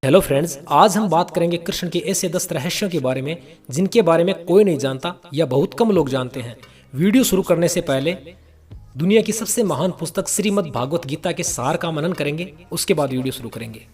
Hello friends, आज हम बात करेंगे कृष्ण के ऐसे 10 रहस्यों के बारे में जिनके बारे में कोई नहीं जानता या बहुत कम लोग जानते हैं। वीडियो शुरू करने से पहले दुनिया की सबसे महान पुस्तक श्रीमद् भागवत गीता के सार का मनन करेंगे, उसके बाद वीडियो शुरू करेंगे।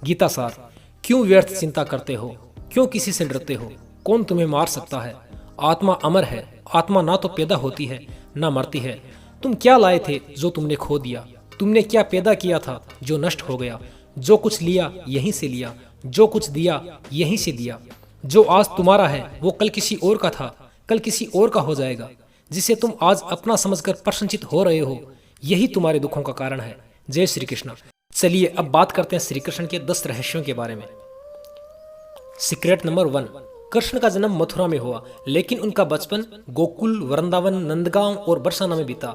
गीता सार। क्यों व्यर्थ चिंता करते हो? क्यों किसी से डरते हो? कौन तुम्हें मार सकता है? आत्मा अमर है। आत्मा ना तो पैदा होती है ना मरती है। तुम क्या लाए थे जो तुमने खो दिया? तुमने क्या पैदा किया था जो नष्ट हो गया? जो कुछ लिया यहीं से लिया, जो कुछ दिया यहीं से दिया। जो आज तुम्हारा है वो कल किसी और का था, कल किसी और का हो जाएगा। जिसे तुम आज अपना समझकर प्रशंसित हो रहे हो, यही तुम्हारे दुखों का कारण है। जय श्री कृष्ण। चलिए अब बात करते हैं श्री कृष्ण के 10 रहस्यों के बारे में। Secret number 1। कृष्ण का जन्म मथुरा में हुआ, लेकिन उनका बचपन गोकुल, वृंदावन, नंदगांव और बरसाना में बीता।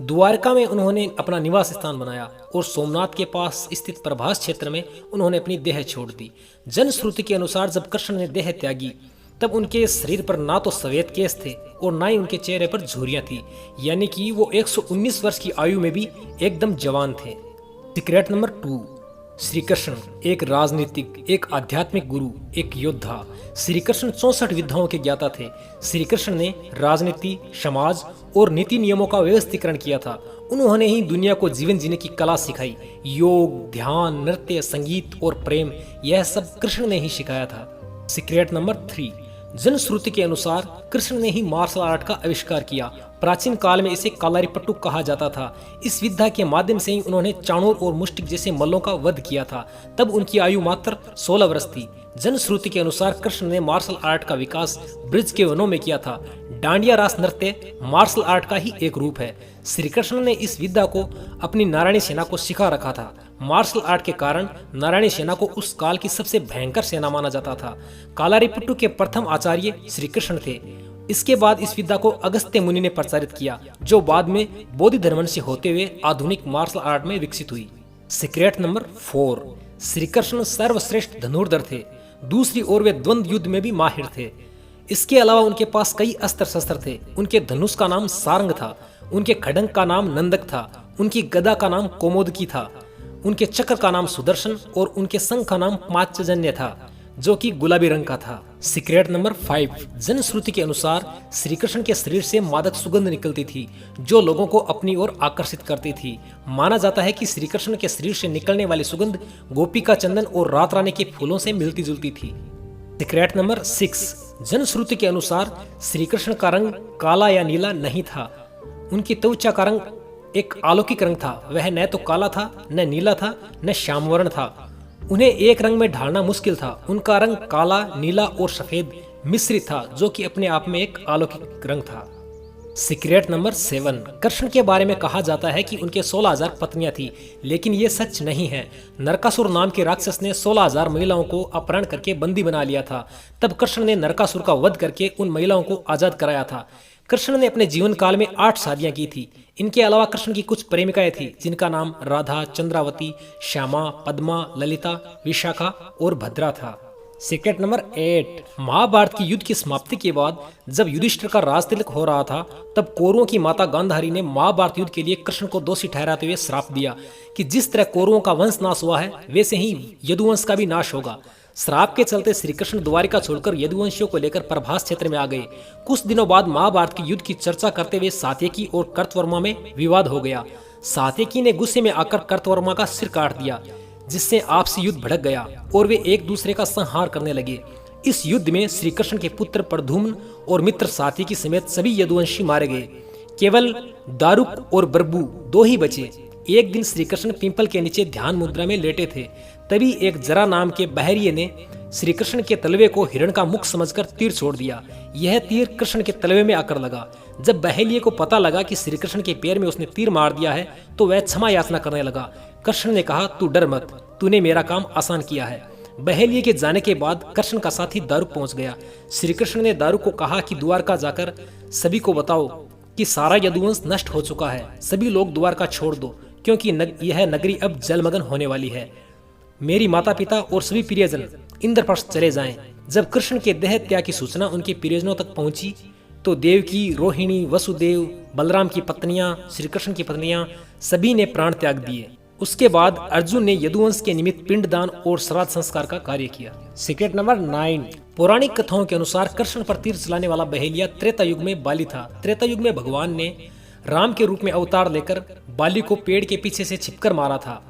द्वारका में उन्होंने अपना निवास स्थान बनाया और सोमनाथ के पास स्थित प्रभास क्षेत्र में उन्होंने अपनी देह छोड़ दी। जनश्रुति के अनुसार जब कृष्ण ने देह त्यागी तब उनके शरीर पर ना तो सफेद केस थे और ना ही उनके चेहरे पर झुर्रियां थी, यानी कि वो 119 वर्ष की आयु में भी एकदम जवान थे। Secret number 2। श्री कृष्ण एक राजनीतिक, एक आध्यात्मिक गुरु, एक योद्धा। श्री कृष्ण 64 विद्याओं के ज्ञाता थे। श्री कृष्ण ने राजनीति, समाज और नीति नियमों का व्यवस्थीकरण किया था। उन्होंने ही दुनिया को जीवन जीने की कला सिखाई। योग, ध्यान, नृत्य, संगीत और प्रेम, यह सब कृष्ण ने ही सिखाया था। Secret number 3। जनश्रुति के अनुसार कृष्ण ने ही मार्शल आर्ट का आविष्कार किया। प्राचीन काल में इसे कालारिपट्टू कहा जाता था। इस विद्या के माध्यम से ही उन्होंने चाणूर और मुष्टिक जैसे मल्लों का वध किया था। तब उनकी आयु मात्र 16 वर्ष थी। जनश्रुति के अनुसार कृष्ण ने मार्शल आर्ट का विकास ब्रिज के वनों में किया था। डांडिया रास नृत्य मार्शल आर्ट का ही एक रूप है। श्री कृष्ण ने इस विद्या को अपनी नारायणी सेना को सिखा रखा था। मार्शल आर्ट के कारण नारायणी सेना को उस काल की सबसे भयंकर सेना माना जाता था। कालारिपट्टू के प्रथम आचार्य श्री कृष्ण थे। इसके बाद इस विद्या को अगस्त्य मुनि ने प्रचारित किया, जो बाद में बोधि धर्म से होते हुए आधुनिक मार्शल आर्ट में विकसित हुई। Secret number 4। श्री कृष्ण सर्वश्रेष्ठ धनुर्धर थे। दूसरी ओर वे द्वंद्व युद्ध में भी माहिर थे। इसके अलावा उनके पास कई अस्त्र शस्त्र थे। उनके धनुष का नाम सारंग था, उनके खड्ग का नाम नंदक था, उनकी गदा का नाम कौमोदकी था, उनके चक्र का नाम सुदर्शन और उनके शंख का नाम पांचजन्य था, जो कि गुलाबी रंग का था। Secret number 5। जनश्रुति के अनुसार श्री कृष्ण के शरीर से मादक सुगंध निकलती थी, जो लोगों को अपनी ओर आकर्षित करती थी। माना जाता है कि श्री कृष्ण के शरीर से निकलने वाली सुगंध गोपिका चंदन और रात रानी के फूलों से मिलती जुलती थी। Secret number 6। जनश्रुति के अनुसार श्री कृष्ण का रंग काला या नीला नहीं था। उनकी त्वचा का रंग एक अलौकिक रंग था। वह न तो काला था, न नीला था, न श्यामवर्ण था। उन्हें एक रंग में ढालना मुश्किल था। उनका रंग काला, नीला और सफेद मिश्रित था, जो कि अपने आप में एक अलौकिक रंग था। Secret number 7। कृष्ण के बारे में कहा जाता है कि उनके 16,000 पत्नियां थी, लेकिन ये सच नहीं है। नरकासुर नाम के राक्षस ने 16,000 महिलाओं को अपहरण करके बंदी बना लिया था। तब कृष्ण ने नरकासुर का वध करके उन महिलाओं को आजाद कराया था। कृष्ण ने अपने जीवन काल में 8 शादियां की थी। इनके अलावा कृष्ण की कुछ प्रेमिकाएं थी, जिनका नाम राधा, चंद्रावती, श्यामा, पद्मा, ललिता, विशाखा और भद्रा था। Secret number 8। महाभारत की युद्ध की समाप्ति के बाद जब युधिष्ठिर का राजतिलक हो रहा था, तब कौरवों की माता गांधारी ने महाभारत युद्ध के लिए कृष्ण को दोषी ठहराते हुए श्राप दिया कि जिस तरह कौरवों का वंश नाश हुआ है, वैसे ही यदुवंश का भी नाश होगा। श्राप के चलते श्री कृष्ण द्वारिका छोड़कर यदुवंशियों को लेकर प्रभास क्षेत्र में आ गए। कुछ दिनों बाद महाभारत के युद्ध की चर्चा करते हुए सात्यकी और कर्तवर्मा में विवाद हो गया। सात्यकी ने गुस्से में आकर कर्तवर्मा का सिर काट दिया, जिससे आपसी युद्ध भड़क गया और वे एक दूसरे का संहार करने लगे। इस युद्ध में श्री कृष्ण के पुत्र प्रद्युम्न और मित्र सात्यकी समेत सभी यदुवंशी मारे गए। केवल दारुक और बरबू 2 ही बचे। एक दिन श्री कृष्ण पीपल के नीचे ध्यान मुद्रा में लेटे थे। तभी एक जरा नाम के बहरिये ने श्री कृष्ण के तलवे को हिरण का मुख समझकर तीर छोड़ दिया। यह तीर कृष्ण के तलवे में आकर लगा। जब बहलिये को पता लगा कि श्री कृष्ण के पैर में उसने तीर मार दिया है, तो वह क्षमा याचना करने लगा। कृष्ण ने कहा, तू डर मत, तूने मेरा काम आसान किया है। बहलिये के जाने के बाद कृष्ण का साथी दारुक पहुंच गया। श्री कृष्ण ने दारुक को कहा कि द्वारका जाकर सभी को बताओ कि सारा यदुवंश नष्ट हो चुका है। सभी लोग द्वारका छोड़ दो, क्योंकि यह नगरी अब जलमग्न होने वाली है। मेरी माता पिता और सभी प्रियजन इंद्रप्रस्थ चले जाएं। जब कृष्ण के देह त्याग की सूचना उनके प्रियजनों तक पहुंची, तो देवकी, रोहिणी, वसुदेव, बलराम की पत्नियां, श्री कृष्ण की पत्नियां सभी ने प्राण त्याग दिए। उसके बाद अर्जुन ने यदुवंश के निमित्त पिंडदान और श्राद्ध संस्कार का कार्य किया। सीक्रेट नंबर 9, पौराणिक कथाओं के अनुसार कृष्ण पर तीर चलाने वाला बहेलिया त्रेता युग में बाली था। त्रेता युग में भगवान ने राम के रूप में अवतार लेकर बाली को पेड़ के पीछे से छिपकर मारा था।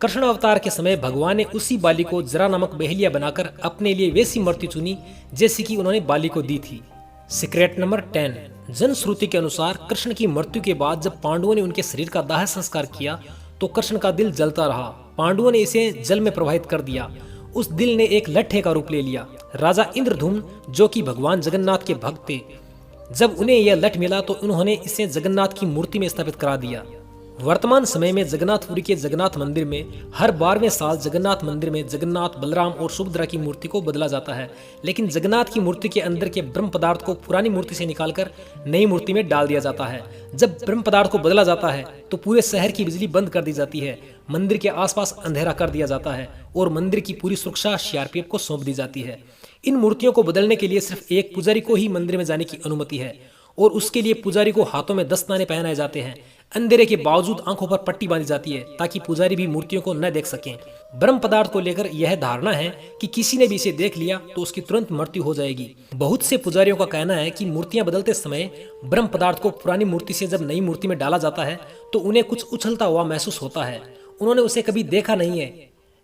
कृष्ण अवतार के समय भगवान ने उसी बाली को जरा नामक बहेलिया बनाकर अपने लिए वैसी मूर्ति चुनी जैसी कि उन्होंने बाली को दी थी। सीक्रेट नंबर 10, जनश्रुति के अनुसार कृष्ण की मृत्यु के बाद जब पांडवों ने उनके शरीर का दाह संस्कार किया तो कृष्ण का दिल जलता रहा। पांडवों ने इसे जल में प्रवाहित कर दिया। उस दिल ने एक लट्ठे का रूप ले लिया। राजा इंद्रधुम्न, जो कि भगवान जगन्नाथ के भक्त थे, जब उन्हें यह लठ मिला तो उन्होंने इसे जगन्नाथ की मूर्ति में स्थापित करा दिया। वर्तमान समय में जगन्नाथपुरी के जगन्नाथ मंदिर में हर 12वें साल जगन्नाथ मंदिर में जगन्नाथ, बलराम और सुभद्रा की मूर्ति को बदला जाता है, लेकिन जगन्नाथ की मूर्ति के अंदर के ब्रह्म पदार्थ को पुरानी मूर्ति से निकालकर नई मूर्ति में डाल दिया जाता है। जब ब्रह्म पदार्थ को बदला जाता है तो पूरे शहर की बिजली बंद कर दी जाती है, मंदिर के आसपास अंधेरा कर दिया जाता है और मंदिर की पूरी सुरक्षा सीआरपीएफ को सौंप दी जाती है। इन मूर्तियों को बदलने के लिए सिर्फ एक पुजारी को ही मंदिर में जाने की अनुमति है और उसके लिए पुजारी को हाथों में 10 दाने पहनाए जाते हैं। अंधेरे के बावजूद आंखों पर पट्टी बांधी जाती है ताकि पुजारी भी मूर्तियों को न देख सकें। ब्रह्म पदार्थ को लेकर यह धारणा है कि किसी ने भी इसे देख लिया तो उसकी तुरंत मृत्यु हो जाएगी। बहुत से पुजारियों का कहना है कि मूर्तियां बदलते समय ब्रह्म पदार्थ को पुरानी मूर्ति से जब नई मूर्ति में डाला जाता है तो उन्हें कुछ उछलता हुआ महसूस होता है। उन्होंने उसे कभी देखा नहीं है,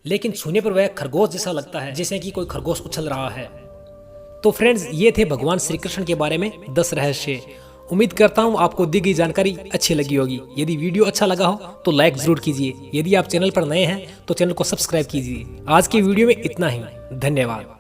लेकिन छूने पर वह खरगोश जैसा लगता है, जैसे कि कोई खरगोश उछल रहा है। तो फ्रेंड्स, ये थे भगवान श्री कृष्ण के बारे में 10 रहस्य। उम्मीद करता हूँ आपको दी गई जानकारी अच्छी लगी होगी। यदि वीडियो अच्छा लगा हो तो लाइक जरूर कीजिए। यदि आप चैनल पर नए हैं तो चैनल को सब्सक्राइब कीजिए। आज के वीडियो में इतना ही। धन्यवाद।